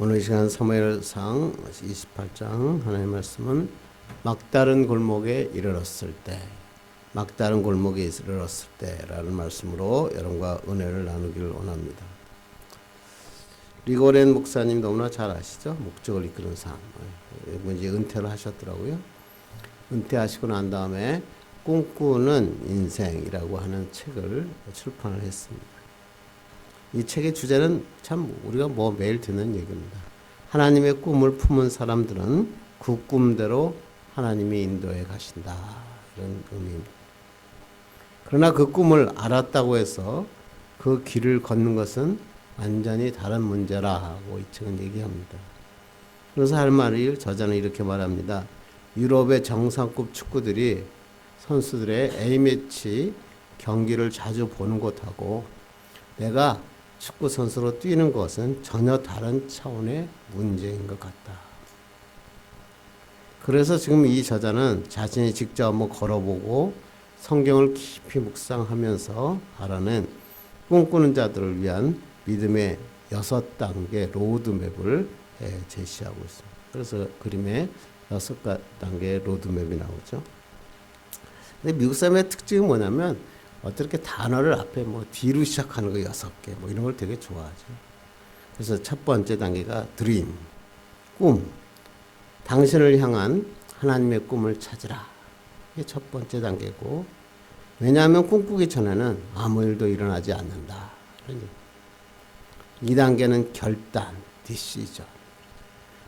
오늘 이 시간 사무엘상 28장 하나님의 말씀은 막다른 골목에 이르렀을 때, 막다른 골목에 이르렀을 때라는 말씀으로 여러분과 은혜를 나누기를 원합니다. 리고렌 목사님 너무나 잘 아시죠? 목적을 이끄는 삶. 이제 은퇴를 하셨더라고요. 은퇴하시고 난 다음에 꿈꾸는 인생이라고 하는 책을 출판을 했습니다. 이 책의 주제는 참 우리가 매일 듣는 얘기입니다. 하나님의 꿈을 품은 사람들은 그 꿈대로 하나님이 인도해 가신다. 이런 의미입니다. 그러나 그 꿈을 알았다고 해서 그 길을 걷는 것은 완전히 다른 문제라고 이 책은 얘기합니다. 그래서 할 말이 저자는 이렇게 말합니다. 유럽의 정상급 축구들이 선수들의 A매치 경기를 자주 보는 것하고 내가 축구 선수로 뛰는 것은 전혀 다른 차원의 문제인 것 같다. 그래서 지금 이 저자는 자신이 직접 한번 걸어보고 성경을 깊이 묵상하면서 알아낸 꿈꾸는 자들을 위한 믿음의 6단계 로드맵을 제시하고 있습니다. 그래서 그림에 6단계의 로드맵이 나오죠. 근데 미국 사람의 특징이 뭐냐면 어떻게 단어를 앞에 뒤로 시작하는 거 6개 이런 걸 되게 좋아하죠. 그래서 첫 번째 단계가 드림, 꿈. 당신을 향한 하나님의 꿈을 찾으라. 이게 첫 번째 단계고, 왜냐하면 꿈꾸기 전에는 아무 일도 일어나지 않는다. 2단계는 결단, 디시전.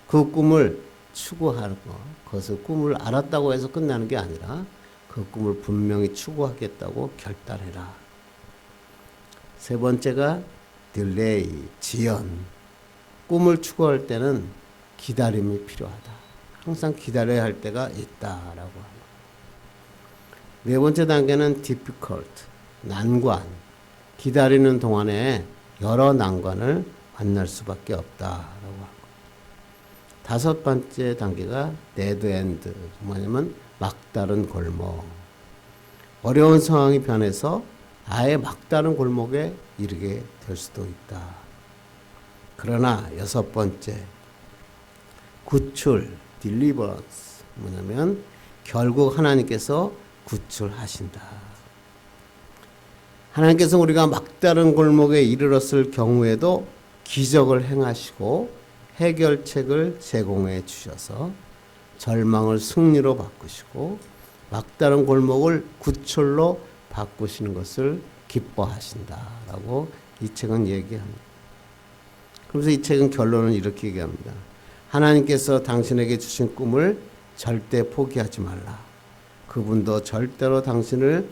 그 꿈을 추구하는 거. 그것을 꿈을 알았다고 해서 끝나는 게 아니라 그 꿈을 분명히 추구하겠다고 결단해라. 세 번째가 딜레이, 지연. 꿈을 추구할 때는 기다림이 필요하다. 항상 기다려야 할 때가 있다라고 합니다. 네 번째 단계는 difficult, 난관. 기다리는 동안에 여러 난관을 만날 수밖에 없다라고 합니다. 다섯 번째 단계가 dead end, 뭐냐면 막다른 골목. 어려운 상황이 변해서 아예 막다른 골목에 이르게 될 수도 있다. 그러나 여섯 번째, 구출, deliverance, 뭐냐면 결국 하나님께서 구출하신다. 하나님께서 우리가 막다른 골목에 이르렀을 경우에도 기적을 행하시고 해결책을 제공해 주셔서 절망을 승리로 바꾸시고 막다른 골목을 구출로 바꾸시는 것을 기뻐하신다라고 이 책은 얘기합니다. 그래서 이 책은 결론은 이렇게 얘기합니다. 하나님께서 당신에게 주신 꿈을 절대 포기하지 말라. 그분도 절대로 당신을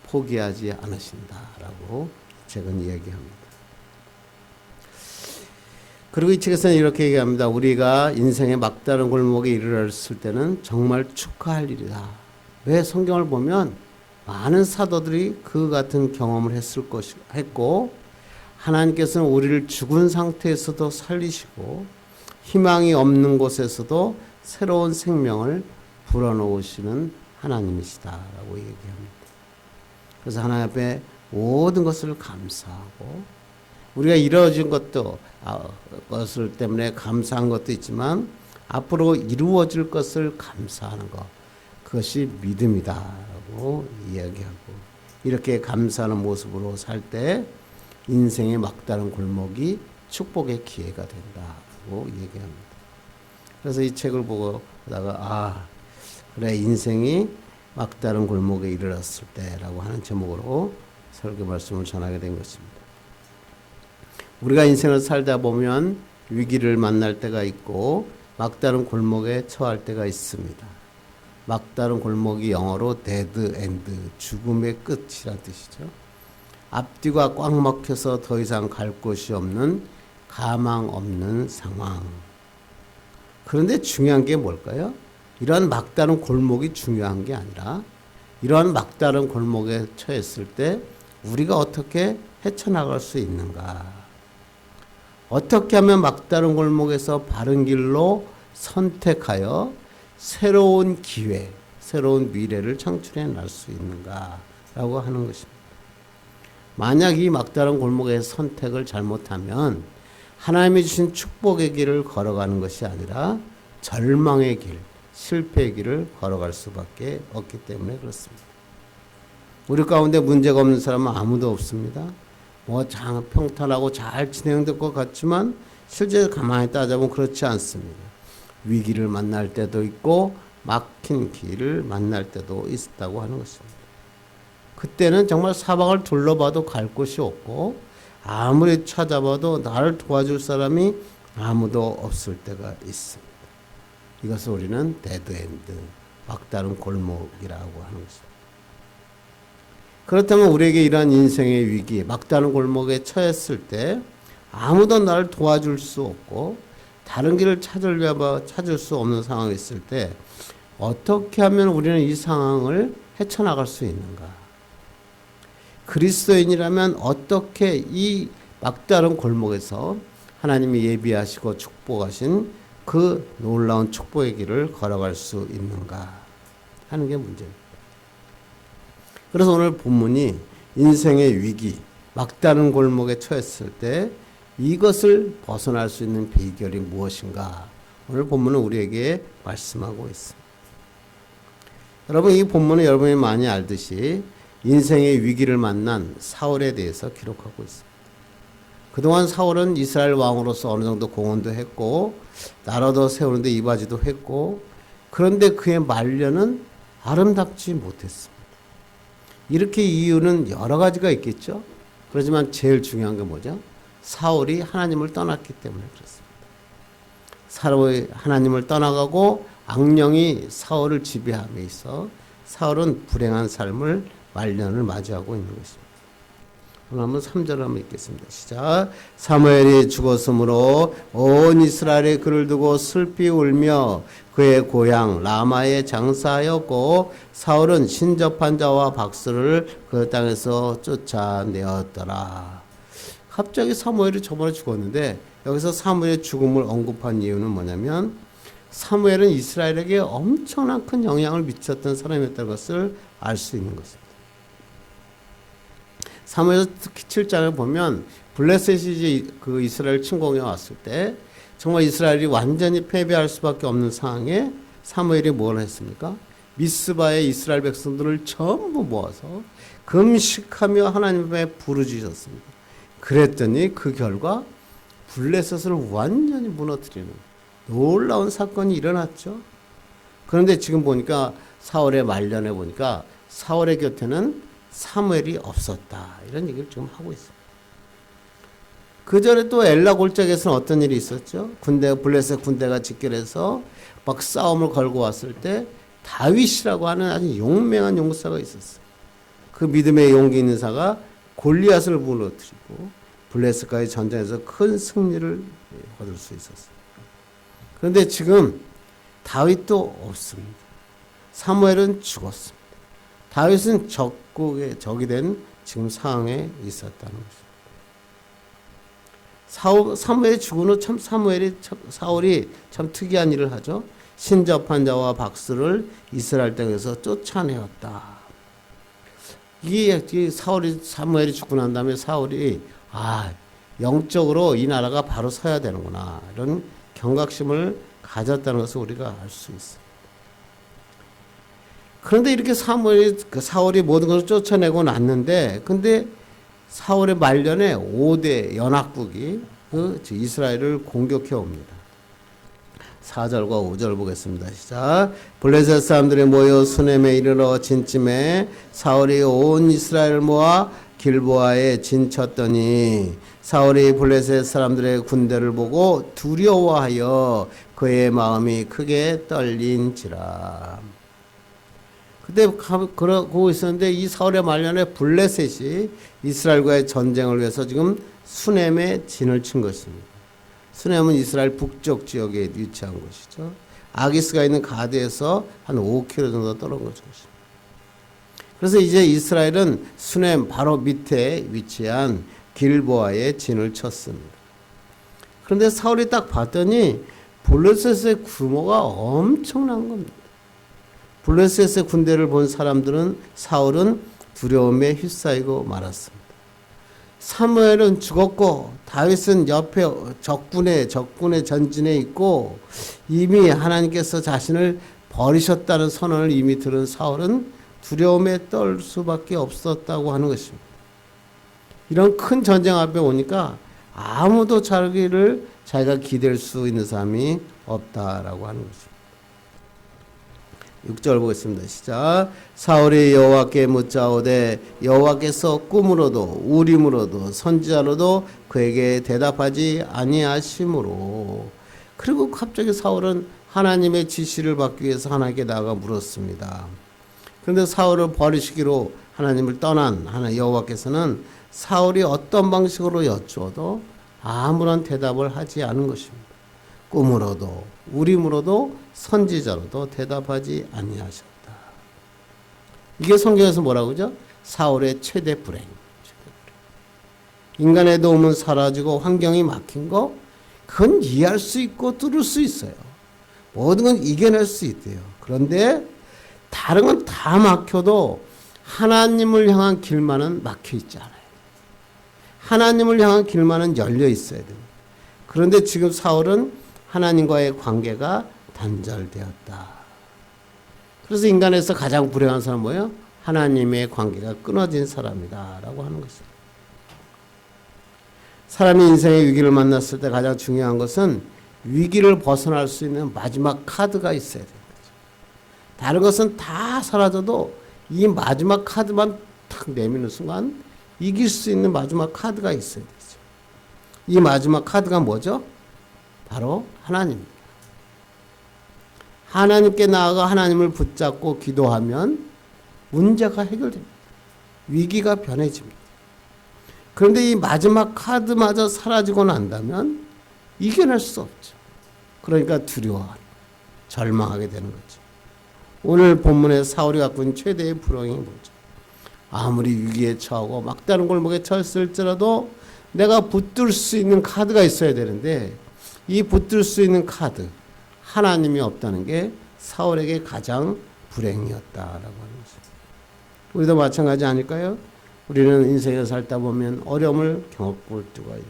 포기하지 않으신다라고 이 책은 얘기합니다. 그리고 이 책에서는 이렇게 얘기합니다. 우리가 인생의 막다른 골목에 이르렀을 때는 정말 축하할 일이다. 왜 성경을 보면 많은 사도들이 그 같은 경험을 했고 하나님께서는 우리를 죽은 상태에서도 살리시고 희망이 없는 곳에서도 새로운 생명을 불어넣으시는 하나님이시다라고 얘기합니다. 그래서 하나님 앞에 모든 것을 감사하고 우리가 이루어진 것을 때문에 감사한 것도 있지만 앞으로 이루어질 것을 감사하는 것, 그것이 믿음이다라고 이야기하고 이렇게 감사하는 모습으로 살 때 인생의 막다른 골목이 축복의 기회가 된다고 얘기합니다. 그래서 이 책을 보다가 그래 인생이 막다른 골목에 이르렀을 때라고 하는 제목으로 설교 말씀을 전하게 된 것입니다. 우리가 인생을 살다 보면 위기를 만날 때가 있고 막다른 골목에 처할 때가 있습니다. 막다른 골목이 영어로 dead end, 죽음의 끝이란 뜻이죠. 앞뒤가 꽉 막혀서 더 이상 갈 곳이 없는 가망 없는 상황. 그런데 중요한 게 뭘까요? 이러한 막다른 골목이 중요한 게 아니라 이러한 막다른 골목에 처했을 때 우리가 어떻게 헤쳐나갈 수 있는가? 어떻게 하면 막다른 골목에서 바른 길로 선택하여 새로운 기회, 새로운 미래를 창출해 낼 수 있는가라고 하는 것입니다. 만약 이 막다른 골목에서 선택을 잘못하면 하나님이 주신 축복의 길을 걸어가는 것이 아니라 절망의 길, 실패의 길을 걸어갈 수밖에 없기 때문에 그렇습니다. 우리 가운데 문제가 없는 사람은 아무도 없습니다. 뭐 평탄하고 잘 진행될 것 같지만 실제 가만히 따져보면 그렇지 않습니다. 위기를 만날 때도 있고 막힌 길을 만날 때도 있다고 하는 것입니다. 그때는 정말 사방을 둘러봐도 갈 곳이 없고 아무리 찾아봐도 나를 도와줄 사람이 아무도 없을 때가 있습니다. 이것을 우리는 데드엔드, 막다른 골목이라고 하는 것입니다. 그렇다면 우리에게 이러한 인생의 위기, 막다른 골목에 처했을 때 아무도 나를 도와줄 수 없고 다른 길을 찾을 수 없는 상황이 있을 때 어떻게 하면 우리는 이 상황을 헤쳐나갈 수 있는가? 그리스도인이라면 어떻게 이 막다른 골목에서 하나님이 예비하시고 축복하신 그 놀라운 축복의 길을 걸어갈 수 있는가 하는 게 문제입니다. 그래서 오늘 본문이 인생의 위기, 막다른 골목에 처했을 때 이것을 벗어날 수 있는 비결이 무엇인가? 오늘 본문은 우리에게 말씀하고 있습니다. 여러분, 이 본문은 여러분이 많이 알듯이 인생의 위기를 만난 사울에 대해서 기록하고 있습니다. 그동안 사울은 이스라엘 왕으로서 어느 정도 공헌도 했고 나라도 세우는데 이바지도 했고 그런데 그의 말년은 아름답지 못했습니다. 이렇게 이유는 여러 가지가 있겠죠. 그렇지만 제일 중요한 게 뭐죠? 사울이 하나님을 떠났기 때문에 그렇습니다. 사울이 하나님을 떠나가고 악령이 사울을 지배함에 있어 사울은 불행한 삶을 말년을 맞이하고 있는 것입니다. 오늘 한번 3절 한번 읽겠습니다. 시작. 사무엘이 죽었으므로 온 이스라엘이 그를 두고 슬피 울며 그의 고향 라마에 장사하였고 사울은 신접한 자와 박수를 그 땅에서 쫓아내었더라. 갑자기 사무엘이 저번에 죽었는데 여기서 사무엘의 죽음을 언급한 이유는 뭐냐면 사무엘은 이스라엘에게 엄청난 큰 영향을 미쳤던 사람이었다는 것을 알 수 있는 것입니다. 사무엘서 특히 7장을 보면 블레셋이 그 이스라엘 침공에 왔을 때 정말 이스라엘이 완전히 패배할 수밖에 없는 상황에 사무엘이 뭘 했습니까? 미스바의 이스라엘 백성들을 전부 모아서 금식하며 하나님에 부르짖었습니다. 그랬더니 그 결과 블레셋을 완전히 무너뜨리는 놀라운 사건이 일어났죠. 그런데 지금 보니까 사울의 말년에 보니까 사울의 곁에는 사무엘이 없었다. 이런 얘기를 지금 하고 있습니다. 그 전에 또 엘라 골짜기에서는 어떤 일이 있었죠? 블레셋 군대가 집결해서 막 싸움을 걸고 왔을 때 다윗이라고 하는 아주 용맹한 용사가 있었어요. 그 믿음의 용기 있는 자가 골리앗을 무너뜨리고 블레셋과의 전쟁에서 큰 승리를 거둘 수 있었어요. 그런데 지금 다윗도 없습니다. 사무엘은 죽었습니다. 다윗은 적이 된 지금 상황에 있었다는 것입니다. 사무엘이 죽은 후 참 사울이 참 특이한 일을 하죠. 신접한 자와 박수를 이스라엘 땅에서 쫓아내었다. 이게 사무엘이 죽고 난 다음에 사울이 영적으로 이 나라가 바로 서야 되는구나 이런 경각심을 가졌다는 것을 우리가 알 수 있어요. 그런데 이렇게 사울이 모든 것을 쫓아내고 났는데, 근데 사울의 말년에 5대 연합국이 이스라엘을 공격해 옵니다. 4절과 5절 보겠습니다. 시작. 블레셋 사람들이 모여 수넴에 이르러 진쯤에 사울이 온 이스라엘을 모아 길보아에 진쳤더니 사울이 블레셋 사람들의 군대를 보고 두려워하여 그의 마음이 크게 떨린지라. 그때 그러고 있었는데 이 사울의 말년에 블레셋이 이스라엘과의 전쟁을 위해서 지금 수넴에 진을 친 것입니다. 수넴은 이스라엘 북쪽 지역에 위치한 곳이죠. 아기스가 있는 가드에서 한 5km 정도 떨어진 것입니다. 그래서 이제 이스라엘은 수넴 바로 밑에 위치한 길보아에 진을 쳤습니다. 그런데 사울이 딱 봤더니 블레셋의 규모가 엄청난 겁니다. 블레셋의 군대를 본 사람들은 사울은 두려움에 휩싸이고 말았습니다. 사무엘은 죽었고 다윗은 옆에 적군의 전진에 있고 이미 하나님께서 자신을 버리셨다는 선언을 이미 들은 사울은 두려움에 떨 수밖에 없었다고 하는 것입니다. 이런 큰 전쟁 앞에 오니까 아무도 자기가 기댈 수 있는 사람이 없다라고 하는 것입니다. 6절 보겠습니다. 시작. 사울이 여호와께 묻자오되 여호와께서 꿈으로도 우림으로도 선지자로도 그에게 대답하지 아니하심으로. 그리고 갑자기 사울은 하나님의 지시를 받기 위해서 하나님께 나아가 물었습니다. 그런데 사울을 버리시기로 하나님을 떠난 여호와께서는 사울이 어떤 방식으로 여쭈어도 아무런 대답을 하지 않은 것입니다. 꿈으로도 우림으로도 선지자로도 대답하지 아니하셨다. 이게 성경에서 뭐라고 그러죠? 사울의 최대 불행. 인간의 도움은 사라지고 환경이 막힌 거 그건 이해할 수 있고 뚫을 수 있어요. 모든 건 이겨낼 수 있대요. 그런데 다른 건 다 막혀도 하나님을 향한 길만은 막혀 있지 않아요. 하나님을 향한 길만은 열려 있어야 돼요. 그런데 지금 사울은 하나님과의 관계가 단절되었다. 그래서 인간에서 가장 불행한 사람은 뭐예요? 하나님의 관계가 끊어진 사람이다 라고 하는 것입니다. 사람이 인생의 위기를 만났을 때 가장 중요한 것은 위기를 벗어날 수 있는 마지막 카드가 있어야 되는 거죠. 다른 것은 다 사라져도 이 마지막 카드만 탁 내미는 순간 이길 수 있는 마지막 카드가 있어야 되죠. 이 마지막 카드가 뭐죠? 바로 하나님입니다. 하나님께 나아가 하나님을 붙잡고 기도하면 문제가 해결됩니다. 위기가 변해집니다. 그런데 이 마지막 카드마저 사라지고 난다면 이겨낼 수 없죠. 그러니까 두려워하고 절망하게 되는 거죠. 오늘 본문에 사울이 갖고 있는 최대의 불행이 뭐죠? 아무리 위기에 처하고 막다른 골목에 처했을지라도 내가 붙들 수 있는 카드가 있어야 되는데 이 붙들 수 있는 카드 하나님이 없다는 게 사울에게 가장 불행이었다라고 하는 것입니다. 우리도 마찬가지 아닐까요? 우리는 인생에 살다 보면 어려움을 겪을 때가 있는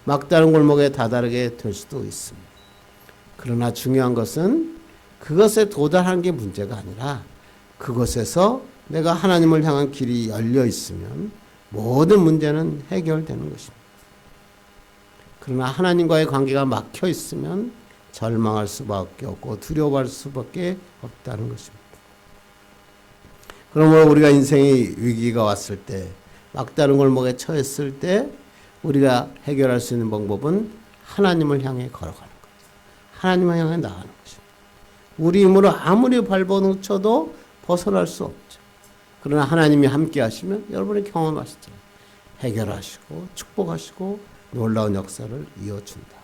막다른 골목에 다다르게 될 수도 있습니다. 그러나 중요한 것은 그것에 도달하는 게 문제가 아니라 그것에서 내가 하나님을 향한 길이 열려 있으면 모든 문제는 해결되는 것입니다. 그러나 하나님과의 관계가 막혀 있으면 절망할 수밖에 없고 두려워할 수밖에 없다는 것입니다. 그러므로 우리가 인생의 위기가 왔을 때 막다른 골목에 처했을 때 우리가 해결할 수 있는 방법은 하나님을 향해 걸어가는 거죠. 하나님을 향해 나가는 것입니다. 우리 힘으로 아무리 발버둥쳐도 벗어날 수 없죠. 그러나 하나님이 함께 하시면 여러분이 경험하시죠. 해결하시고 축복하시고 놀라운 역사를 이어준다.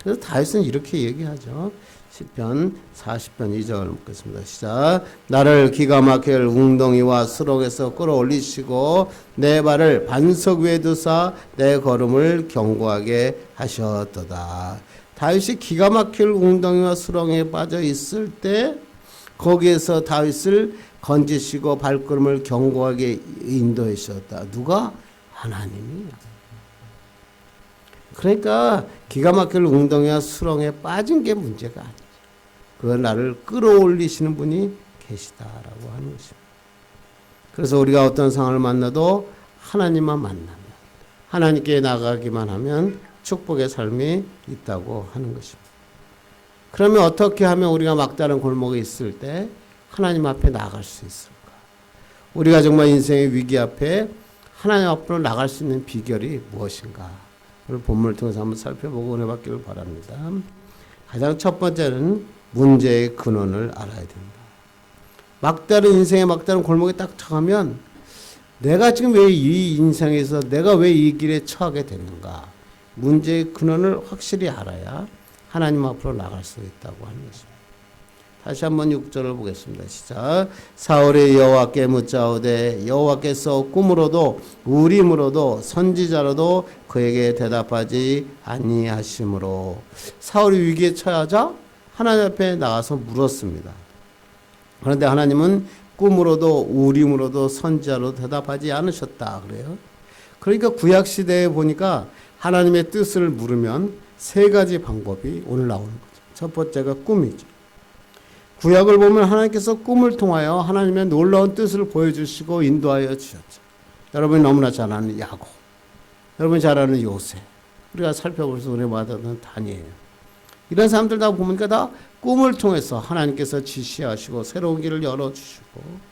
그래서 다윗은 이렇게 얘기하죠. 시편 40편 2절 읽겠습니다. 시작. 나를 기가 막힐 웅덩이와 수렁에서 끌어올리시고 내 발을 반석 위에 두사 내 걸음을 견고하게 하셨도다. 다윗이 기가 막힐 웅덩이와 수렁에 빠져 있을 때 거기에서 다윗을 건지시고 발걸음을 견고하게 인도해 주셨다. 누가? 하나님이. 그러니까 기가 막힐 웅덩이와 수렁에 빠진 게 문제가 아니죠. 그걸 나를 끌어올리시는 분이 계시다라고 하는 것입니다. 그래서 우리가 어떤 상황을 만나도 하나님만 만나면 하나님께 나가기만 하면 축복의 삶이 있다고 하는 것입니다. 그러면 어떻게 하면 우리가 막다른 골목에 있을 때 하나님 앞에 나갈 수 있을까? 우리가 정말 인생의 위기 앞에 하나님 앞으로 나갈 수 있는 비결이 무엇인가? 오늘 본문을 통해서 한번 살펴보고 은혜 받기를 바랍니다. 가장 첫 번째는 문제의 근원을 알아야 된다. 막다른 인생의 막다른 골목에 딱 처하면 내가 지금 왜 이 인생에서 내가 왜 이 길에 처하게 됐는가? 문제의 근원을 확실히 알아야 하나님 앞으로 나갈 수 있다고 하는 것입니다. 다시 한번 6절을 보겠습니다. 시작. 사울이 여호와께 묻자오되 여호와께서 꿈으로도 우림으로도 선지자로도 그에게 대답하지 아니하심으로. 사울이 위기에 처하자 하나님 앞에 나가서 물었습니다. 그런데 하나님은 꿈으로도 우림으로도 선지자로 대답하지 않으셨다 그래요. 그러니까 구약 시대에 보니까 하나님의 뜻을 물으면 세 가지 방법이 오늘 나오는 거죠. 첫 번째가 꿈이죠. 구약을 보면 하나님께서 꿈을 통하여 하나님의 놀라운 뜻을 보여주시고 인도하여 주셨죠. 여러분이 너무나 잘 아는 야곱, 여러분이 잘 아는 요셉, 우리가 살펴보면서 은혜 받았던 다니엘, 이런 사람들 다 보니까 다 꿈을 통해서 하나님께서 지시하시고 새로운 길을 열어주시고,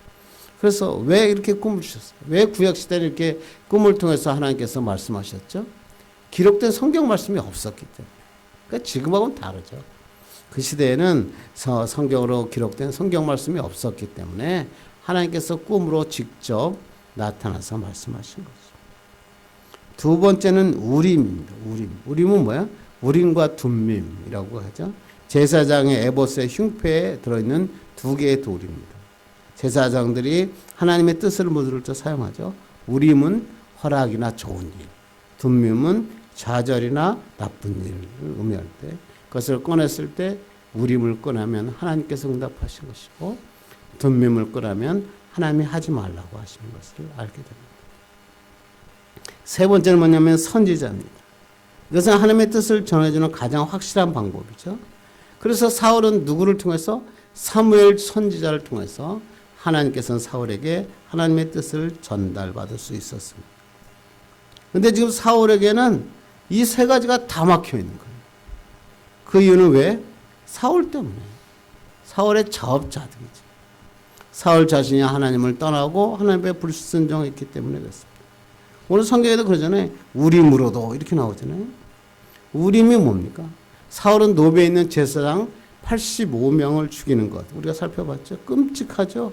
그래서 왜 이렇게 꿈을 주셨어요? 왜 구약시대는 이렇게 꿈을 통해서 하나님께서 말씀하셨죠? 기록된 성경 말씀이 없었기 때문에. 그러니까 지금하고는 다르죠. 그 시대에는 성경으로 기록된 성경 말씀이 없었기 때문에 하나님께서 꿈으로 직접 나타나서 말씀하신 거죠. 두 번째는 우림입니다. 우림은 뭐야? 우림과 둠밈이라고 하죠. 제사장의 에봇의 흉패에 들어있는 두 개의 돌입니다. 제사장들이 하나님의 뜻을 묻을 때 사용하죠. 우림은 허락이나 좋은 일, 둠밈은 좌절이나 나쁜 일을 의미할 때, 그것을 꺼냈을 때 우림을 꺼내면 하나님께서 응답하신 것이고, 둠밈을 꺼내면 하나님이 하지 말라고 하시는 것을 알게 됩니다. 세 번째는 뭐냐면 선지자입니다. 이것은 하나님의 뜻을 전해주는 가장 확실한 방법이죠. 그래서 사울은 누구를 통해서? 사무엘 선지자를 통해서 하나님께서는 사울에게 하나님의 뜻을 전달받을 수 있었습니다. 그런데 지금 사울에게는 이 세 가지가 다 막혀 있는 거예요. 그 이유는 왜? 사울 때문에. 사울의 자업자득이죠. 사울 자신이 하나님을 떠나고 하나님의 불순종했기 때문에 그렇습니다. 오늘 성경에도 그러잖아요. 우림으로도 이렇게 나오잖아요. 우림이 뭡니까? 사울은 노베에 있는 제사장 85명을 죽이는 것. 우리가 살펴봤죠. 끔찍하죠.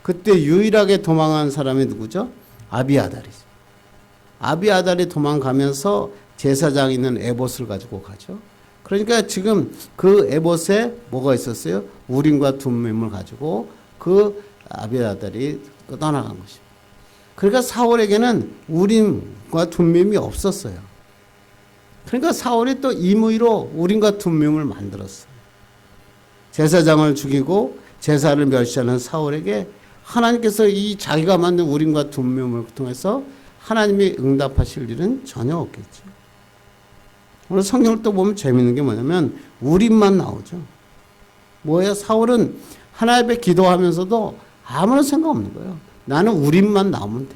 그때 유일하게 도망한 사람이 누구죠? 아비아달이죠. 아비아달이 도망가면서 제사장이 있는 에봇을 가지고 가죠. 그러니까 지금 그 에봇에 뭐가 있었어요? 우림과 둠밈을 가지고 그 아비아달이 떠나간 것입니다. 그러니까 사울에게는 우림과 둠밈이 없었어요. 그러니까 사울이 또 임의로 우림과 둠밈을 만들었어요. 제사장을 죽이고 제사를 멸시하는 사울에게 하나님께서 이 자기가 만든 우림과 둠밈을 통해서 하나님이 응답하실 일은 전혀 없겠죠. 오늘 성경을 또 보면 재밌는 게 뭐냐면 우림만 나오죠. 뭐예요? 사울은 하나님 앞에 기도하면서도 아무런 생각 없는 거예요. 나는 우림만 나오면 돼.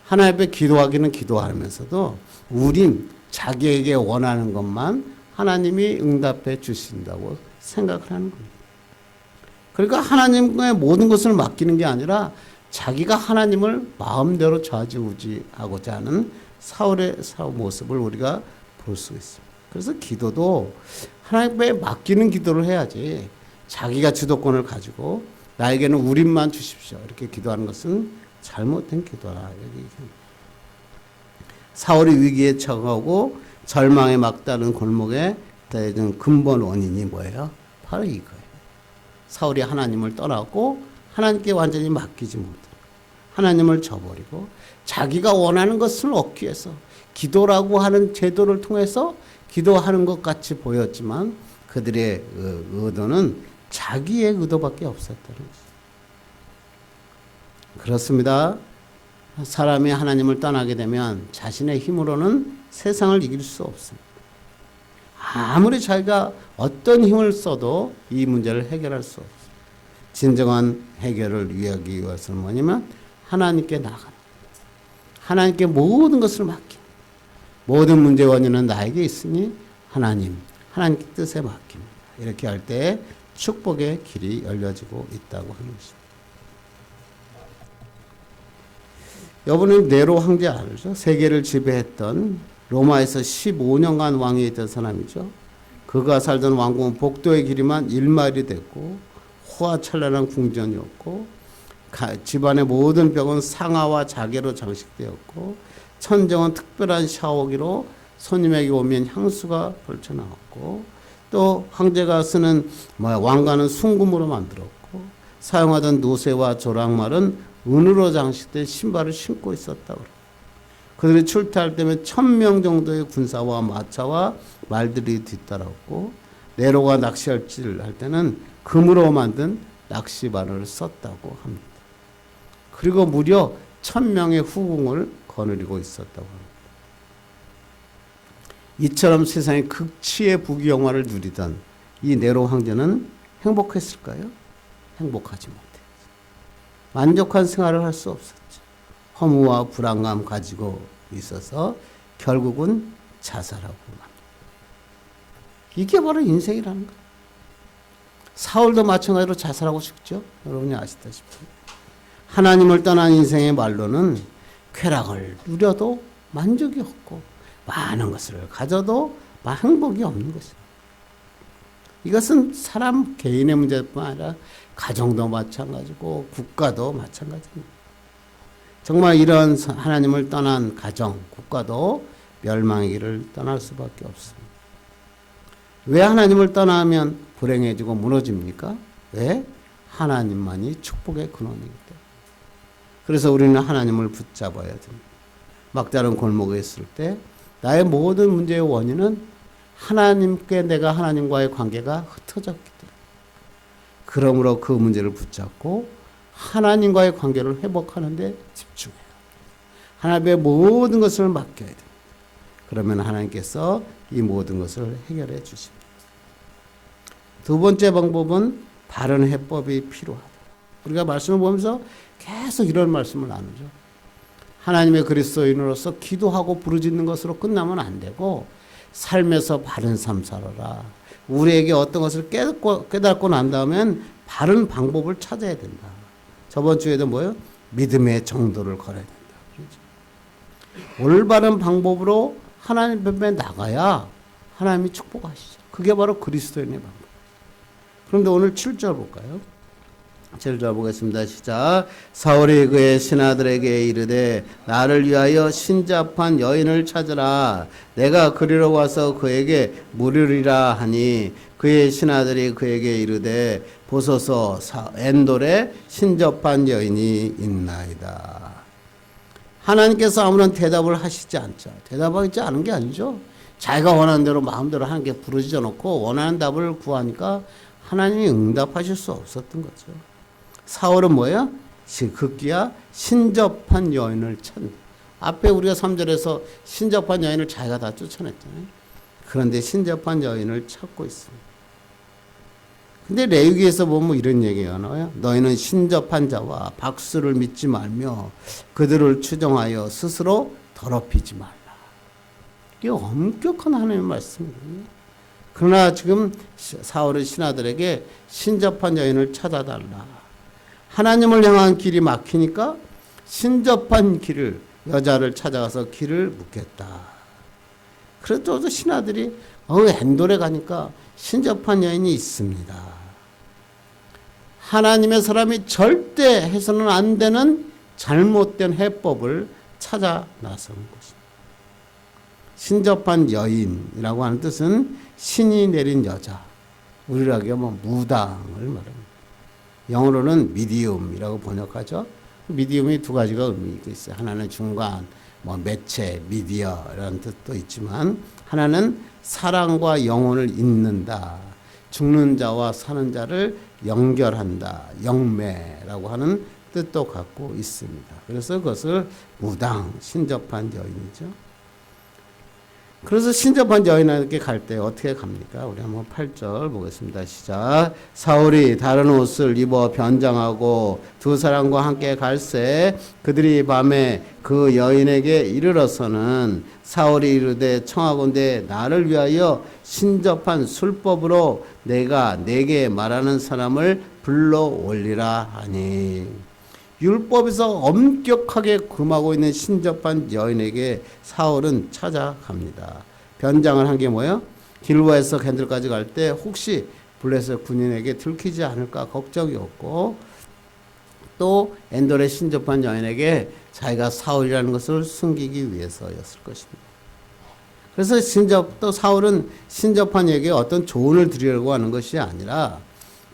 하나님 앞에 기도하기는 기도하면서도 우림, 자기에게 원하는 것만 하나님이 응답해 주신다고 생각을 하는 겁니다. 그러니까 하나님의 모든 것을 맡기는 게 아니라 자기가 하나님을 마음대로 좌지우지하고자 하는 사울의 모습을 우리가 볼 수 있습니다. 그래서 기도도 하나님께 맡기는 기도를 해야지 자기가 주도권을 가지고 나에게는 우림만 주십시오 이렇게 기도하는 것은 잘못된 기도라. 사울이 위기에 처하고 절망에 막다른 골목에 대한 근본 원인이 뭐예요? 바로 이거예요. 사울이 하나님을 떠났고 하나님께 완전히 맡기지 못하고 하나님을 저버리고 자기가 원하는 것을 얻기 위해서 기도라고 하는 제도를 통해서 기도하는 것 같이 보였지만 그들의 의도는 자기의 의도밖에 없었다는 것입니다. 그렇습니다. 사람이 하나님을 떠나게 되면 자신의 힘으로는 세상을 이길 수 없습니다. 아무리 자기가 어떤 힘을 써도 이 문제를 해결할 수 없습니다. 진정한 해결을 위하기 위해서는 뭐냐면 하나님께 나가는, 하나님께 모든 것을 맡기는, 모든 문제의 원인은 나에게 있으니 하나님께 뜻에 맡깁니다. 이렇게 할 때 축복의 길이 열려지고 있다고 하는 것입니다. 여러분은 네로 황제 알죠? 세계를 지배했던 로마에서 15년간 왕위했던 사람이죠. 그가 살던 왕궁은 복도의 길이만 1마일이 됐고 호화찬란한 궁전이었고 집안의 모든 벽은 상아와 자개로 장식되었고 천정은 특별한 샤워기로 손님에게 오면 향수가 벌쳐나왔고 또 황제가 쓰는 왕관은 순금으로 만들었고 사용하던 노새와 조랑말은 은으로 장식된 신발을 신고 있었다고. 그들이 출퇴할 때면 1000명 정도의 군사와 마차와 말들이 뒤따랐고 네로가 낚시할지를 할 때는 금으로 만든 낚시바늘을 썼다고 합니다. 그리고 무려 1000명의 후궁을 거느리고 있었다고 합니다. 이처럼 세상의 극치의 부귀영화를 누리던 이 네로 황제는 행복했을까요? 행복하지 못했죠. 만족한 생활을 할 수 없었죠. 허무와 불안감 가지고 있어서 결국은 자살하고 맙니다. 이게 바로 인생이라는 거예요. 사울도 마찬가지로 자살하고 죽죠. 여러분이 아시다시피. 하나님을 떠난 인생의 말로는 쾌락을 누려도 만족이 없고 많은 것을 가져도 행복이 없는 것입니다. 이것은 사람 개인의 문제뿐만 아니라 가정도 마찬가지고 국가도 마찬가지입니다. 정말 이런 하나님을 떠난 가정, 국가도 멸망의 길을 떠날 수밖에 없습니다. 왜 하나님을 떠나면 불행해지고 무너집니까? 왜? 하나님만이 축복의 근원이기 때문에. 그래서 우리는 하나님을 붙잡아야 됩니다. 막다른 골목에 있을 때 나의 모든 문제의 원인은 하나님께 내가 하나님과의 관계가 흩어졌기 때문에. 그러므로 그 문제를 붙잡고 하나님과의 관계를 회복하는 데 집중해요. 하나님의 모든 것을 맡겨야 됩니다. 그러면 하나님께서 이 모든 것을 해결해 주십니다. 두 번째 방법은 바른 해법이 필요하다. 우리가 말씀을 보면서 계속 이런 말씀을 나누죠. 하나님의 그리스도인으로서 기도하고 부르짖는 것으로 끝나면 안 되고 삶에서 바른 삶 살아라. 우리에게 어떤 것을 깨닫고 난 다음엔 바른 방법을 찾아야 된다. 저번 주에도 뭐예요? 믿음의 정도를 걸어야 된다. 그렇죠? 올바른 방법으로 하나님 앞에 나가야 하나님이 축복하시죠. 그게 바로 그리스도인의 방법. 그런데 오늘 7절 볼까요? 7절 보겠습니다. 시작. 사울이 그의 신하들에게 이르되 나를 위하여 신잡한 여인을 찾으라. 내가 그리로 와서 그에게 물으리라 하니 그의 신하들이 그에게 이르되 보소서 엔돌에 신접한 여인이 있나이다. 하나님께서 아무런 대답을 하시지 않죠. 대답하지 않은 게 아니죠. 자기가 원하는 대로 마음대로 하나님께 부르짖어 놓고 원하는 답을 구하니까 하나님이 응답하실 수 없었던 거죠. 사울은 뭐예요? 급기야 신접한 여인을 찾는. 앞에 우리가 3절에서 신접한 여인을 자기가 다 쫓아냈잖아요. 그런데 신접한 여인을 찾고 있습니다. 근데 레위기에서 보면 이런 얘기가 나와요. 너희는 신접한 자와 박수를 믿지 말며 그들을 추정하여 스스로 더럽히지 말라. 이게 엄격한 하나님의 말씀이거든요. 그러나 지금 사울의 신하들에게 신접한 여인을 찾아달라. 하나님을 향한 길이 막히니까 신접한 길을 여자를 찾아가서 길을 묻겠다. 그래도 신하들이 엔돌에 가니까 신접한 여인이 있습니다. 하나님의 사람이 절대 해서는 안 되는 잘못된 해법을 찾아 나서는 것입니다. 신접한 여인이라고 하는 뜻은 신이 내린 여자. 우리로 하면 무당을 말합니다. 영어로는 미디움이라고 번역하죠. 미디움이 두 가지가 의미가 있어요. 하나는 중간, 매체, 미디어라는 뜻도 있지만 하나는 사랑과 영혼을 잇는다. 죽는 자와 사는 자를 연결한다. 영매라고 하는 뜻도 갖고 있습니다. 그래서 그것을 무당, 신접한 여인이죠. 그래서 신접한 여인에게 갈 때 어떻게 갑니까? 우리 한번 8절 보겠습니다. 시작. 사울이 다른 옷을 입어 변장하고 두 사람과 함께 갈새 그들이 밤에 그 여인에게 이르러서는 사울이 이르되 청하건대 나를 위하여 신접한 술법으로 내가 내게 말하는 사람을 불러 올리라 하니. 율법에서 엄격하게 금하고 있는 신접한 여인에게 사울은 찾아갑니다. 변장을 한 게 뭐예요? 길보에서 겐들까지 갈 때 혹시 블레셋 군인에게 들키지 않을까 걱정이었고 또 엔돌의 신접한 여인에게 자기가 사울이라는 것을 숨기기 위해서였을 것입니다. 그래서 또 사울은 신접한 여인에게 어떤 조언을 드리려고 하는 것이 아니라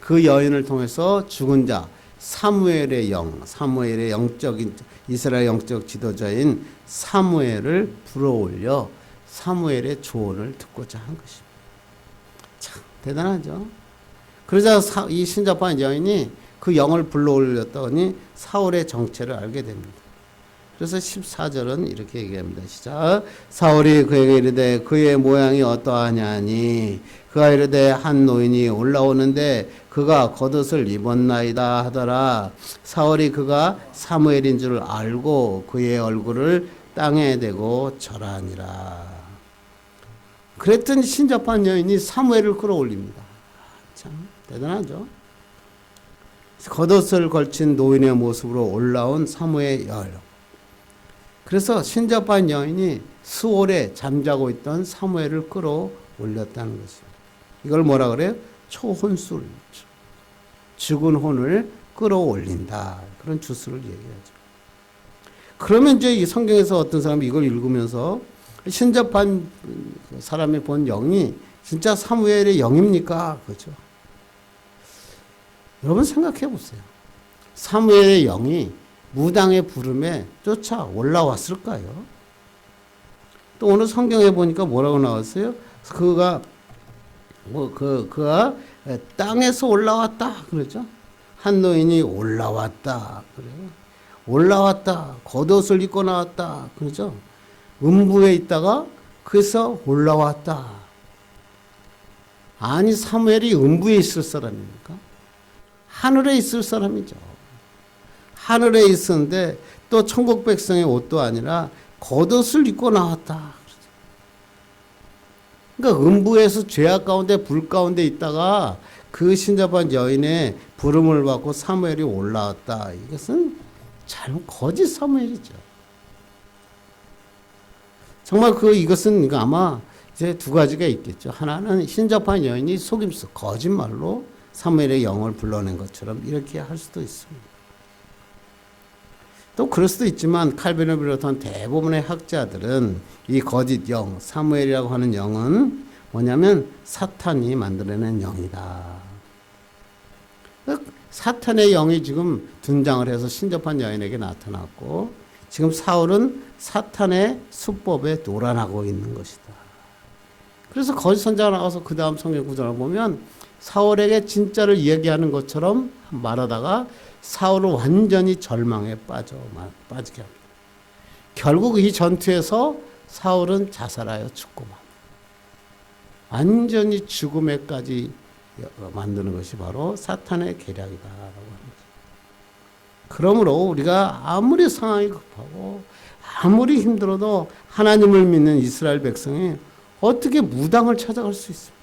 그 여인을 통해서 죽은 자 사무엘의 영적인 이스라엘 영적 지도자인 사무엘을 불어올려 사무엘의 조언을 듣고자 한 것입니다. 참 대단하죠. 그러자 이 신접한 여인이 그 영을 불러올렸더니 사울의 정체를 알게 됩니다. 그래서 14절은 이렇게 얘기합니다. 시작. 사울이 그에게 이르되 그의 모양이 어떠하냐니 그가 이르되 한 노인이 올라오는데 그가 겉옷을 입었나이다 하더라. 사울이 그가 사무엘인 줄 알고 그의 얼굴을 땅에 대고 절하니라. 그랬더니 신접한 여인이 사무엘을 끌어올립니다. 참 대단하죠. 겉옷을 걸친 노인의 모습으로 올라온 사무엘. 그래서 신접한 여인이 수월에 잠자고 있던 사무엘을 끌어올렸다는 것입니다. 이걸 뭐라 그래요? 초혼술. 죽은 혼을 끌어올린다. 그런 주술을 얘기하죠. 그러면 이제 이 성경에서 어떤 사람이 이걸 읽으면서 신접한 사람이 본 영이 진짜 사무엘의 영입니까? 그죠? 여러분 생각해 보세요. 사무엘의 영이 무당의 부름에 쫓아 올라왔을까요? 또 오늘 성경에 보니까 뭐라고 나왔어요? 그가 땅에서 올라왔다 그러죠. 한 노인이 올라왔다 그래요. 올라왔다. 겉옷을 입고 나왔다 그러죠. 음부에 있다가 그래서 올라왔다. 아니 사무엘이 음부에 있을 사람입니까? 하늘에 있을 사람이죠. 하늘에 있었는데 또 천국 백성의 옷도 아니라 겉옷을 입고 나왔다. 그러니까 음부에서 죄악 가운데 불 가운데 있다가 그 신접한 여인의 부름을 받고 사무엘이 올라왔다. 이것은 참 거짓 사무엘이죠. 정말 이것은 아마 이제 두 가지가 있겠죠. 하나는 신접한 여인이 속임수, 거짓말로 사무엘의 영을 불러낸 것처럼 이렇게 할 수도 있습니다. 또 그럴 수도 있지만 칼빈을 비롯한 대부분의 학자들은 이 거짓 영, 사무엘이라고 하는 영은 뭐냐면 사탄이 만들어낸 영이다. 사탄의 영이 지금 등장을 해서 신접한 여인에게 나타났고 지금 사울은 사탄의 수법에 노란하고 있는 것이다. 그래서 거짓 선자가 나와서 그 다음 성경 구절을 보면 사울에게 진짜를 이야기하는 것처럼 말하다가 사울을 완전히 절망에 빠지게 합니다. 결국 이 전투에서 사울은 자살하여 죽고 맙니다. 완전히 죽음에까지 만드는 것이 바로 사탄의 계략이다라고 합니다. 그러므로 우리가 아무리 상황이 급하고 아무리 힘들어도 하나님을 믿는 이스라엘 백성이 어떻게 무당을 찾아갈 수 있습니까?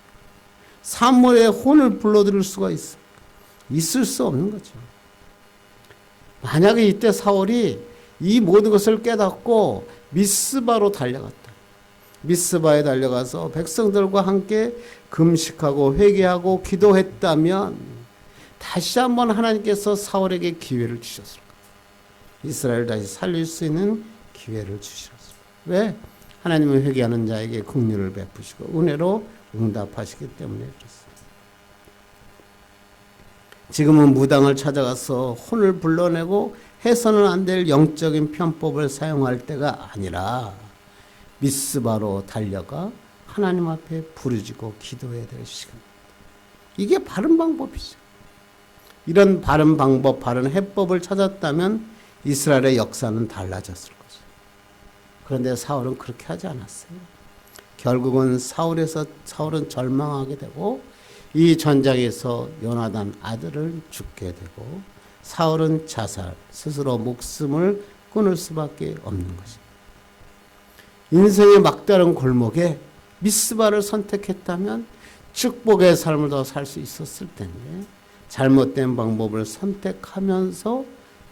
사무엘의 혼을 불러들일 수가 있습니까? 있을 수 없는 거죠. 만약에 이때 사울이 이 모든 것을 깨닫고 미스바로 달려갔다. 미스바에 달려가서 백성들과 함께 금식하고 회개하고 기도했다면 다시 한번 하나님께서 사울에게 기회를 주셨을 거예요. 이스라엘을 다시 살릴 수 있는 기회를 주셨어요. 왜? 하나님은 회개하는 자에게 긍휼을 베푸시고 은혜로 응답하시기 때문에 그렇습니다. 지금은 무당을 찾아가서 혼을 불러내고 해서는 안 될 영적인 편법을 사용할 때가 아니라 미스바로 달려가 하나님 앞에 부르짖고 기도해야 될 시간입니다. 이게 바른 방법이죠. 이런 바른 방법, 바른 해법을 찾았다면 이스라엘의 역사는 달라졌을 거죠. 그런데 사울은 그렇게 하지 않았어요. 결국은 사울은 절망하게 되고 이 전장에서 요나단 아들을 죽게 되고 사울은 자살, 스스로 목숨을 끊을 수밖에 없는 것입니다. 인생의 막다른 골목에 미스바를 선택했다면 축복의 삶을 더 살 수 있었을 텐데 잘못된 방법을 선택하면서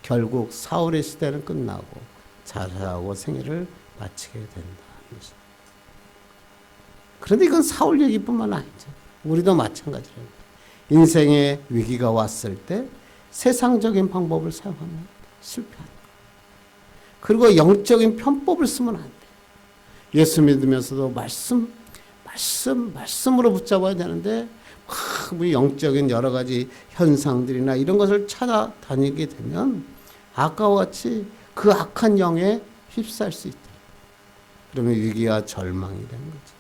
결국 사울의 시대는 끝나고 자살하고 생애를 마치게 된다. 그런데 이건 사울 얘기뿐만 아니죠. 우리도 마찬가지입니다. 인생의 위기가 왔을 때 세상적인 방법을 사용하면 실패한다. 그리고 영적인 편법을 쓰면 안 돼. 예수 믿으면서도 말씀으로 붙잡아야 되는데 막 영적인 여러 가지 현상들이나 이런 것을 찾아다니게 되면 아까와 같이 그 악한 영에 휩싸일 수 있다. 그러면 위기와 절망이 되는 거죠.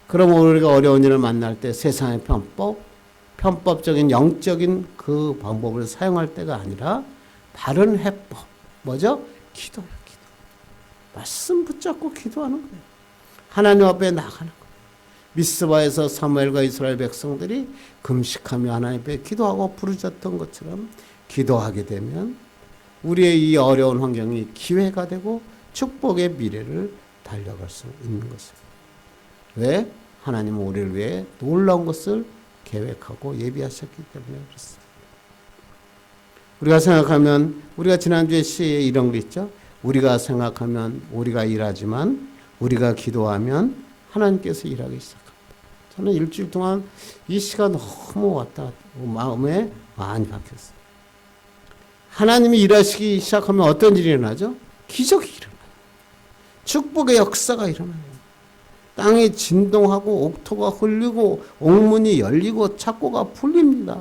그럼 우리가 어려운 일을 만날 때 세상의 편법적인 영적인 그 방법을 사용할 때가 아니라 바른 해법, 뭐죠? 기도예요. 기도. 말씀 붙잡고 기도하는 거예요. 하나님 앞에 나가는 거예요. 미스바에서 사무엘과 이스라엘 백성들이 금식하며 하나님 앞에 기도하고 부르짖었던 것처럼 기도하게 되면 우리의 이 어려운 환경이 기회가 되고 축복의 미래를 달려갈 수 있는 것입니다. 왜? 하나님은 우리를 위해 놀라운 것을 계획하고 예비하셨기 때문에 그렇습니다. 우리가 생각하면, 우리가 지난주에 시에 이런 거 있죠? 우리가 생각하면 우리가 일하지만 우리가 기도하면 하나님께서 일하기 시작합니다. 저는 일주일 동안 이 시가 너무 왔다 갔다 마음에 많이 박혔어요. 하나님이 일하시기 시작하면 어떤 일이 일어나죠? 기적이 일어나요. 축복의 역사가 일어나요. 땅이 진동하고 옥토가 흘리고 옥문이 열리고 창고가 풀립니다.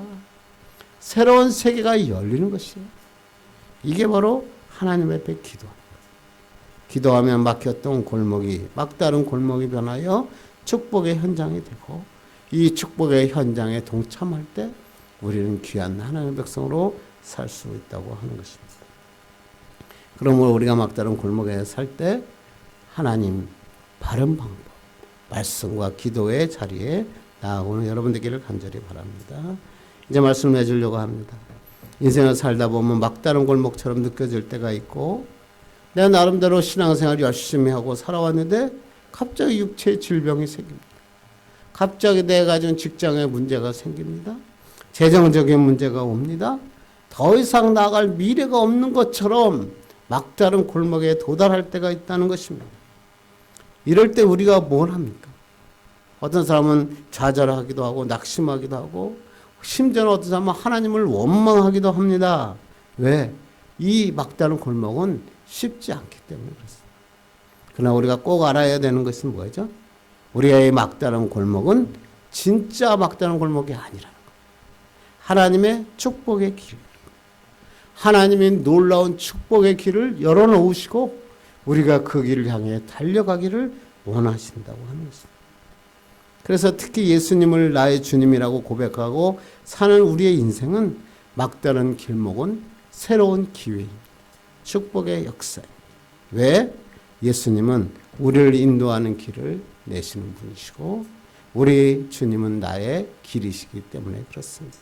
새로운 세계가 열리는 것이에요. 이게 바로 하나님 앞에 기도합니다. 기도하면 막혔던 골목이, 막다른 골목이 변하여 축복의 현장이 되고, 이 축복의 현장에 동참할 때 우리는 귀한 하나님의 백성으로 살 수 있다고 하는 것입니다. 그러므로 우리가 막다른 골목에 살 때 하나님 바른 방법, 말씀과 기도의 자리에 나아오는 여러분 되기를 간절히 바랍니다. 이제 말씀을 해주려고 합니다. 인생을 살다 보면 막다른 골목처럼 느껴질 때가 있고, 내가 나름대로 신앙생활 열심히 하고 살아왔는데 갑자기 육체의 질병이 생깁니다. 갑자기 내가 가진 직장에 문제가 생깁니다. 재정적인 문제가 옵니다. 더 이상 나아갈 미래가 없는 것처럼 막다른 골목에 도달할 때가 있다는 것입니다. 이럴 때 우리가 뭘 합니까? 어떤 사람은 좌절하기도 하고 낙심하기도 하고, 심지어는 어떤 사람은 하나님을 원망하기도 합니다. 왜? 이 막다른 골목은 쉽지 않기 때문에 그렇습니다. 그러나 우리가 꼭 알아야 되는 것은 뭐죠? 우리의 막다른 골목은 진짜 막다른 골목이 아니라는 거예요. 하나님의 축복의 길, 하나님의 놀라운 축복의 길을 열어놓으시고 우리가 그 길을 향해 달려가기를 원하신다고 하는 것입니다. 그래서 특히 예수님을 나의 주님이라고 고백하고 사는 우리의 인생은 막다른 길목은 새로운 기회입니다. 축복의 역사입니다. 왜? 예수님은 우리를 인도하는 길을 내시는 분이시고 우리 주님은 나의 길이시기 때문에 그렇습니다.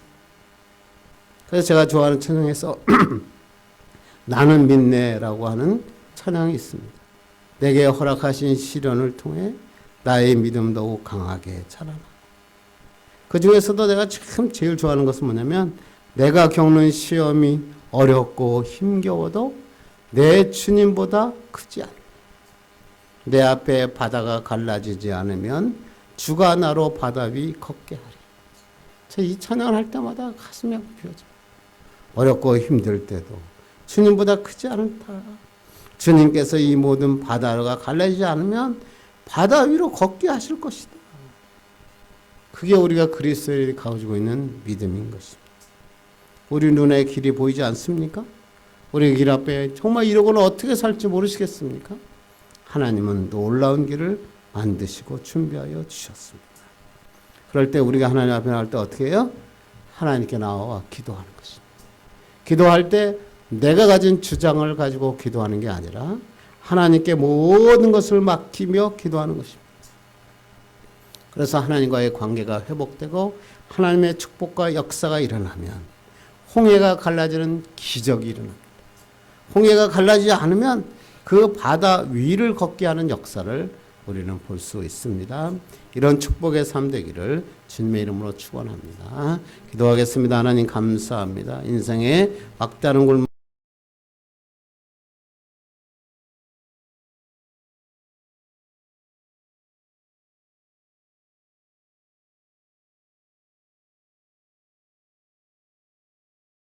그래서 제가 좋아하는 찬양에서 나는 믿네라고 하는 찬양이 있습니다. 내게 허락하신 시련을 통해 나의 믿음 더욱 강하게 자라나. 그 중에서도 내가 참 제일 좋아하는 것은 뭐냐면 내가 겪는 시험이 어렵고 힘겨워도 내 주님보다 크지 않아. 내 앞에 바다가 갈라지지 않으면 주가 나로 바다 위 걷게 하리. 저 이 찬양을 할 때마다 가슴이 아프죠. 어렵고 힘들 때도 주님보다 크지 않다. 주님께서 이 모든 바다가 갈라지지 않으면 바다 위로 걷게 하실 것이다. 그게 우리가 그리스도에 가지고 있는 믿음인 것입니다. 우리 눈에 길이 보이지 않습니까? 우리 길 앞에 정말 이러고는 어떻게 살지 모르시겠습니까? 하나님은 놀라운 길을 만드시고 준비하여 주셨습니다. 그럴 때 우리가 하나님 앞에 나올 때 어떻게 해요? 하나님께 나와 기도하는 것입니다. 기도할 때 내가 가진 주장을 가지고 기도하는 게 아니라 하나님께 모든 것을 맡기며 기도하는 것입니다. 그래서 하나님과의 관계가 회복되고 하나님의 축복과 역사가 일어나면 홍해가 갈라지는 기적이 일어납니다. 홍해가 갈라지지 않으면 그 바다 위를 걷게 하는 역사를 우리는 볼 수 있습니다. 이런 축복의 삶 되기를 주님의 이름으로 축원합니다. 기도하겠습니다. 하나님 감사합니다. 인생의 막다른 골목